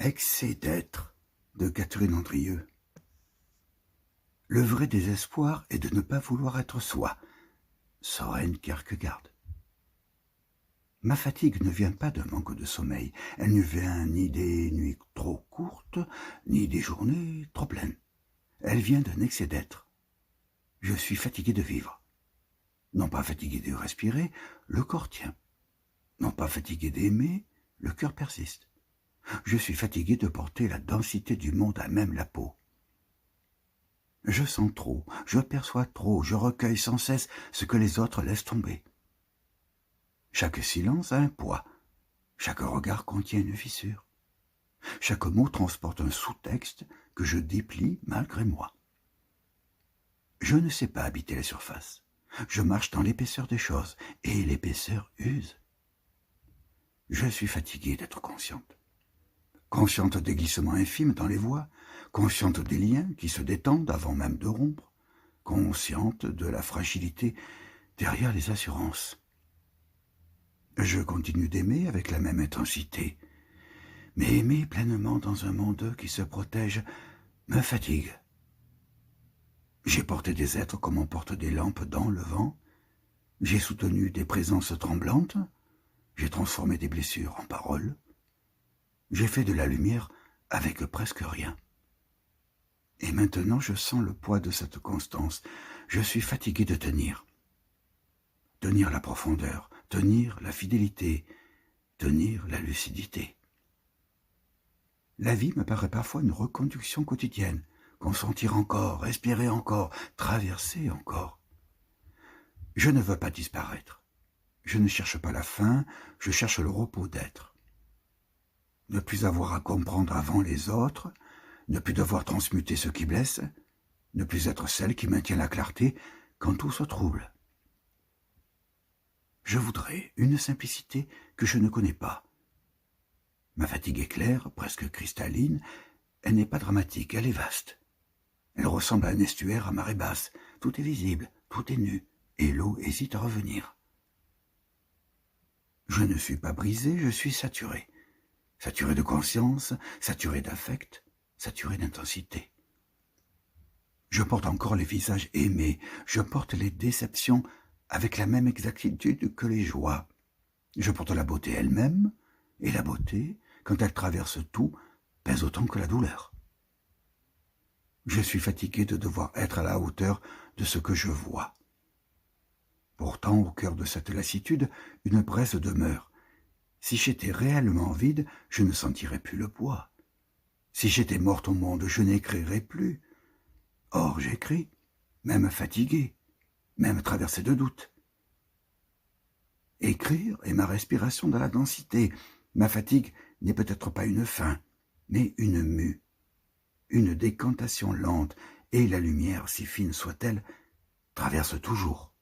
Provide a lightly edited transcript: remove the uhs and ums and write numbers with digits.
Excès d'être de Catherine Andrieux. Le vrai désespoir est de ne pas vouloir être soi. Søren Kierkegaard. Ma fatigue ne vient pas d'un manque de sommeil. Elle ne vient ni des nuits trop courtes, ni des journées trop pleines. Elle vient d'un excès d'être. Je suis fatigué de vivre. Non pas fatigué de respirer, le corps tient. Non pas fatigué d'aimer, le cœur persiste. Je suis fatigué de porter la densité du monde à même la peau. Je sens trop, je perçois trop, je recueille sans cesse ce que les autres laissent tomber. Chaque silence a un poids, chaque regard contient une fissure. Chaque mot transporte un sous-texte que je déplie malgré moi. Je ne sais pas habiter la surface. Je marche dans l'épaisseur des choses, et l'épaisseur use. Je suis fatigué d'être consciente. Consciente des glissements infimes dans les voix, consciente des liens qui se détendent avant même de rompre, consciente de la fragilité derrière les assurances. Je continue d'aimer avec la même intensité, mais aimer pleinement dans un monde qui se protège me fatigue. J'ai porté des êtres comme on porte des lampes dans le vent, j'ai soutenu des présences tremblantes, j'ai transformé des blessures en paroles, j'ai fait de la lumière avec presque rien. Et maintenant je sens le poids de cette constance. Je suis fatigué de tenir. Tenir la profondeur, tenir la fidélité, tenir la lucidité. La vie me paraît parfois une reconduction quotidienne. Consentir encore, respirer encore, traverser encore. Je ne veux pas disparaître. Je ne cherche pas la fin, je cherche le repos d'être. Ne plus avoir à comprendre avant les autres, ne plus devoir transmuter ce qui blesse, ne plus être celle qui maintient la clarté quand tout se trouble. Je voudrais une simplicité que je ne connais pas. Ma fatigue est claire, presque cristalline, elle n'est pas dramatique, elle est vaste. Elle ressemble à un estuaire à marée basse, tout est visible, tout est nu, et l'eau hésite à revenir. Je ne suis pas brisé, je suis saturé. Saturé de conscience, saturé d'affect, saturé d'intensité. Je porte encore les visages aimés, je porte les déceptions avec la même exactitude que les joies. Je porte la beauté elle-même, et la beauté, quand elle traverse tout, pèse autant que la douleur. Je suis fatigué de devoir être à la hauteur de ce que je vois. Pourtant, au cœur de cette lassitude, une braise demeure. Si j'étais réellement vide, je ne sentirais plus le poids. Si j'étais morte au monde, je n'écrirais plus. Or, j'écris, même fatigué, même traversé de doutes. Écrire est ma respiration dans la densité. Ma fatigue n'est peut-être pas une fin, mais une mue, une décantation lente, et la lumière, si fine soit-elle, traverse toujours.